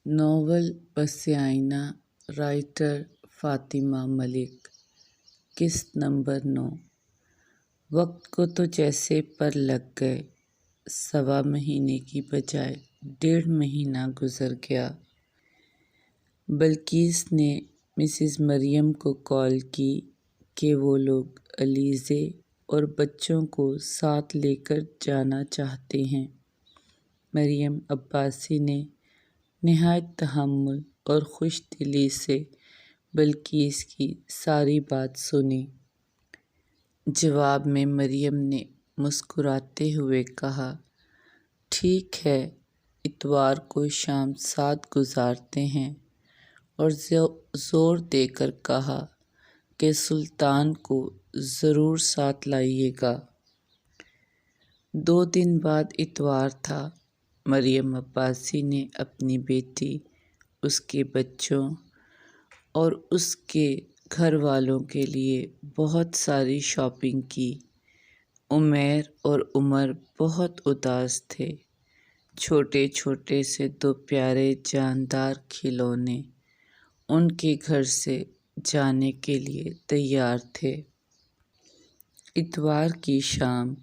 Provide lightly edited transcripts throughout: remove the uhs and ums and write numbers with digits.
Novel پس آئینہ، writer Fatima ملک، قسط نمبر 9۔ وقت کو تو جیسے پر لگ گئے، 1.25 مہینے کی بجائے 1.5 مہینہ گزر گیا۔ بلقیس نے مسز مریم کو کال کی کہ وہ لوگ علیزے اور بچوں کو ساتھ لے کر جانا چاہتے ہیں۔ مریم عباسی نے نہایت تحمل اور خوش دلی سے بلقیس کی ساری بات سنی۔ جواب میں مریم نے مسکراتے ہوئے کہا، ٹھیک ہے، اتوار کو شام ساتھ گزارتے ہیں، اور زور دے کر کہا کہ سلطان کو ضرور ساتھ لائیے گا۔ 2 دن بعد اتوار تھا۔ مریم عباسی نے اپنی بیٹی، اس کے بچوں اور اس کے گھر والوں کے لیے بہت ساری شاپنگ کی۔ عمیر اور عمر بہت اداس تھے۔ چھوٹے چھوٹے سے 2 پیارے جاندار کھلونے ان کے گھر سے جانے کے لیے تیار تھے۔ اتوار کی شام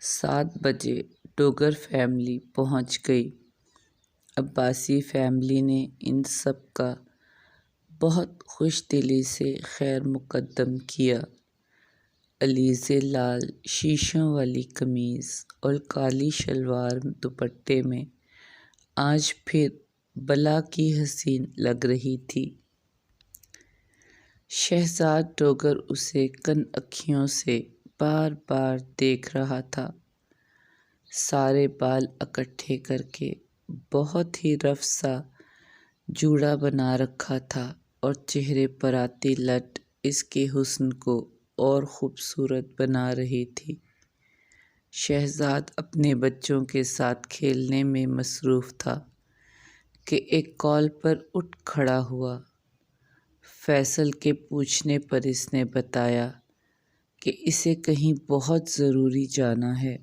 7 بجے ڈوگر فیملی پہنچ گئی۔ عباسی فیملی نے ان سب کا بہت خوش دلی سے خیر مقدم کیا۔ علیزے لال شیشوں والی قمیض اور کالی شلوار دوپٹے میں آج پھر بلا کی حسین لگ رہی تھی۔ شہزاد ڈوگر اسے کن انکھیوں سے بار بار دیکھ رہا تھا۔ سارے بال اکٹھے کر کے بہت ہی رف سا جوڑا بنا رکھا تھا اور چہرے پر آتی لٹ اس کے حسن کو اور خوبصورت بنا رہی تھی۔ شہزاد اپنے بچوں کے ساتھ کھیلنے میں مصروف تھا کہ ایک کال پر اٹھ کھڑا ہوا۔ فیصل کے پوچھنے پر اس نے بتایا کہ اسے کہیں بہت ضروری جانا ہے۔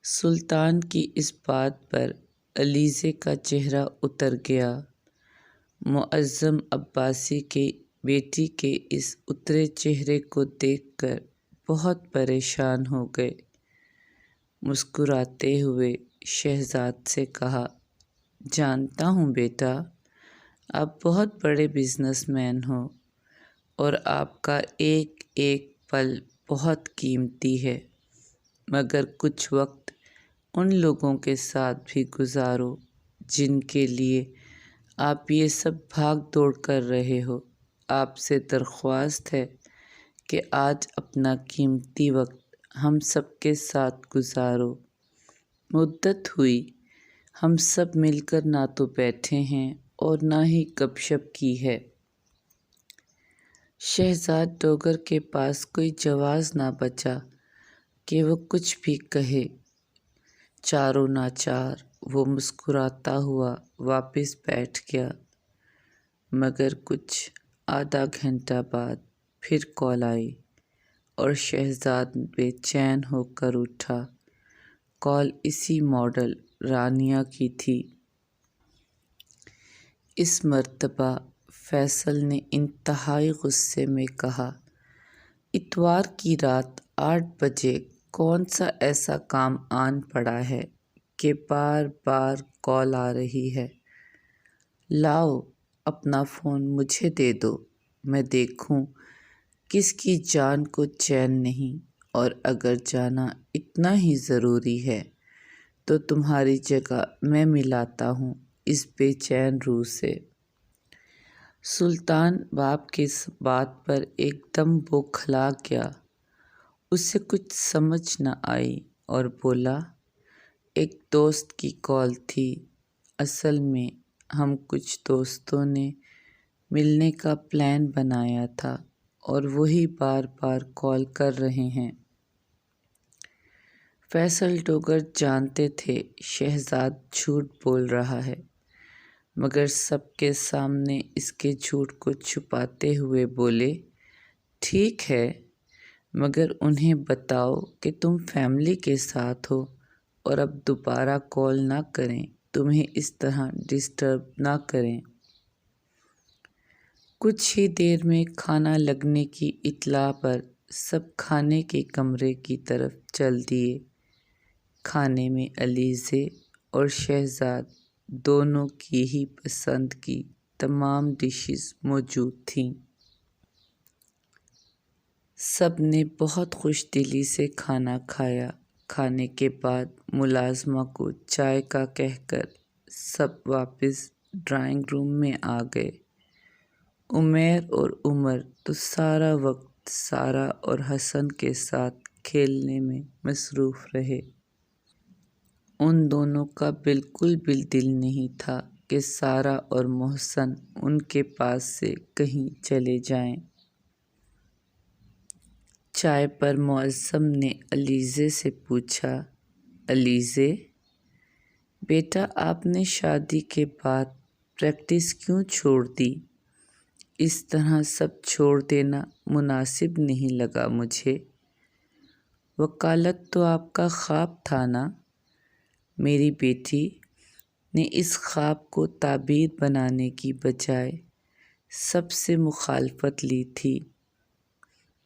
سلطان کی اس بات پر علیزے کا چہرہ اتر گیا۔ معظم عباسی کے بیٹی کے اس اترے چہرے کو دیکھ کر بہت پریشان ہو گئے۔ مسکراتے ہوئے شہزاد سے کہا، جانتا ہوں بیٹا، آپ بہت بڑے بزنس مین ہو اور آپ کا ایک ایک پل بہت قیمتی ہے، مگر کچھ وقت ان لوگوں کے ساتھ بھی گزارو جن کے لیے آپ یہ سب بھاگ دوڑ کر رہے ہو۔ آپ سے درخواست ہے کہ آج اپنا قیمتی وقت ہم سب کے ساتھ گزارو۔ مدت ہوئی ہم سب مل کر نہ تو بیٹھے ہیں اور نہ ہی گپ شپ کی ہے۔ شہزاد ڈوگر کے پاس کوئی جواز نہ بچا کہ وہ کچھ بھی کہے۔ چاروں ناچار وہ مسکراتا ہوا واپس بیٹھ گیا، مگر کچھ آدھا گھنٹہ بعد پھر کال آئی اور شہزاد بے چین ہو کر اٹھا۔ کال اسی ماڈل رانیہ کی تھی۔ اس مرتبہ فیصل نے انتہائی غصے میں کہا، اتوار کی رات 8 بجے کون سا ایسا کام آن پڑا ہے کہ بار بار کال آ رہی ہے؟ لاؤ اپنا فون مجھے دے دو، میں دیکھوں کس کی جان کو چین نہیں، اور اگر جانا اتنا ہی ضروری ہے تو تمہاری جگہ میں ملاتا ہوں اس بے چین روح سے۔ سلطان باپ کی اس بات پر ایک دم بوکھلا گیا۔ اسے کچھ سمجھ نہ آئی اور بولا، ایک دوست کی کال تھی، اصل میں ہم کچھ دوستوں نے ملنے کا پلان بنایا تھا اور وہی بار بار کال کر رہے ہیں۔ فیصل ڈوگر جانتے تھے شہزاد جھوٹ بول رہا ہے، مگر سب کے سامنے اس کے جھوٹ کو چھپاتے ہوئے بولے، ٹھیک ہے، مگر انہیں بتاؤ کہ تم فیملی کے ساتھ ہو اور اب دوبارہ کال نہ کریں تمہیں اس طرح ڈسٹرب نہ کریں۔ کچھ ہی دیر میں کھانا لگنے کی اطلاع پر سب کھانے کے کمرے کی طرف چل دیے۔ کھانے میں علیزے اور شہزاد دونوں کی ہی پسند کی تمام ڈشز موجود تھیں۔ سب نے بہت خوش دلی سے کھانا کھایا۔ کھانے کے بعد ملازمہ کو چائے کا کہہ کر سب واپس ڈرائنگ روم میں آ گئے۔ عمیر اور عمر تو سارا وقت سارا اور حسن کے ساتھ کھیلنے میں مصروف رہے۔ ان دونوں کا بالکل بھی دل نہیں تھا کہ سارا اور محسن ان کے پاس سے کہیں چلے جائیں۔ چائے پر معظم نے علیزے سے پوچھا، علیزے بیٹا، آپ نے شادی کے بعد پریکٹس کیوں چھوڑ دی؟ اس طرح سب چھوڑ دینا مناسب نہیں لگا مجھے۔ وکالت تو آپ کا خواب تھا نا؟ میری بیٹی نے اس خواب کو تعبیر بنانے کی بجائے سب سے مخالفت لی تھی۔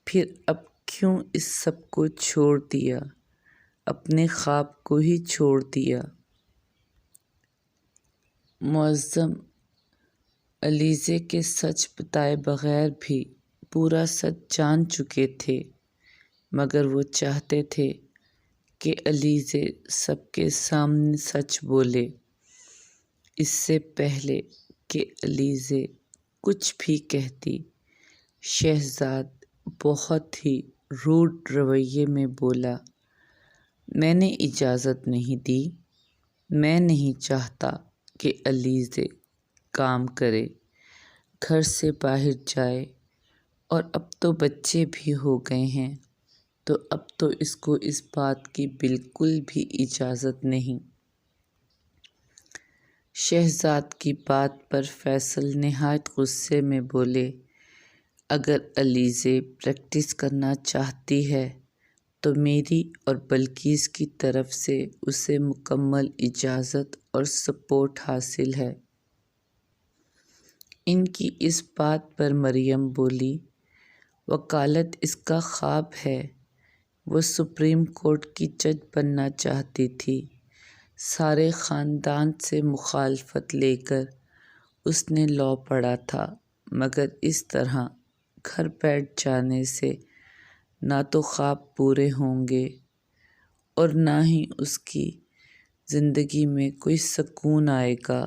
پھر اب کیوں اس سب کو چھوڑ دیا؟ اپنے خواب کو ہی چھوڑ دیا۔ معظم علیزے کے سچ بتائے بغیر بھی پورا سچ جان چکے تھے، مگر وہ چاہتے تھے کہ علیزے سب کے سامنے سچ بولے۔ اس سے پہلے کہ علیزے کچھ بھی کہتی، شہزاد بہت ہی روڈ رویے میں بولا، میں نے اجازت نہیں دی۔ میں نہیں چاہتا کہ علیزے کام کرے، گھر سے باہر جائے، اور اب تو بچے بھی ہو گئے ہیں تو اب تو اس کو اس بات کی بالکل بھی اجازت نہیں۔ شہزاد کی بات پر فیصل نہایت غصے میں بولے، اگر علیزے پریکٹس کرنا چاہتی ہے تو میری اور بلقیس کی طرف سے اسے مکمل اجازت اور سپورٹ حاصل ہے۔ ان کی اس بات پر مریم بولی، وکالت اس کا خواب ہے۔ وہ سپریم کورٹ کی جج بننا چاہتی تھی۔ سارے خاندان سے مخالفت لے کر اس نے لاء پڑھا تھا، مگر اس طرح گھر بیٹھ جانے سے نہ تو خواب پورے ہوں گے اور نہ ہی اس کی زندگی میں کوئی سکون آئے گا۔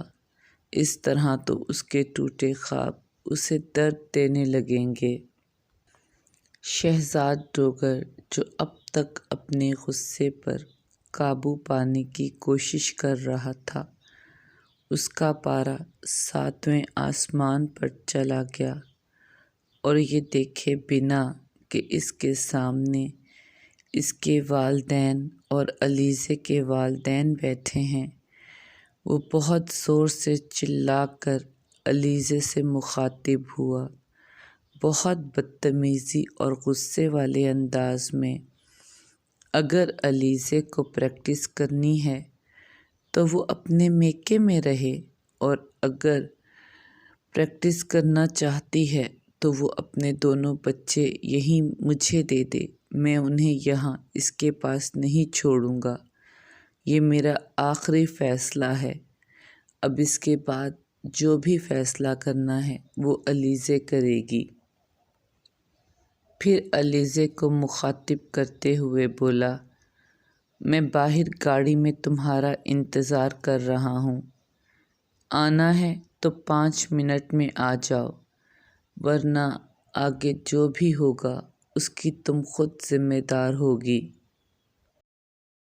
اس طرح تو اس کے ٹوٹے خواب اسے درد دینے لگیں گے۔ شہزاد ڈوگر جو اب تک اپنے غصے پر قابو پانے کی کوشش کر رہا تھا، اس کا پارا 7ویں آسمان پر چلا گیا، اور یہ دیکھے بنا کہ اس کے سامنے اس کے والدین اور علیزے کے والدین بیٹھے ہیں، وہ بہت زور سے چلا کر علیزے سے مخاطب ہوا، بہت بدتمیزی اور غصے والے انداز میں۔ اگر علیزے کو پریکٹس کرنی ہے تو وہ اپنے میکے میں رہے، اور اگر پریکٹس کرنا چاہتی ہے تو وہ اپنے دونوں بچے یہیں مجھے دے دے، میں انہیں یہاں اس کے پاس نہیں چھوڑوں گا۔ یہ میرا آخری فیصلہ ہے۔ اب اس کے بعد جو بھی فیصلہ کرنا ہے وہ علیزے کرے گی۔ پھر علیزے کو مخاطب کرتے ہوئے بولا، میں باہر گاڑی میں تمہارا انتظار کر رہا ہوں، آنا ہے تو 5 منٹ میں آ جاؤ، ورنہ آگے جو بھی ہوگا اس کی تم خود ذمہ دار ہوگی۔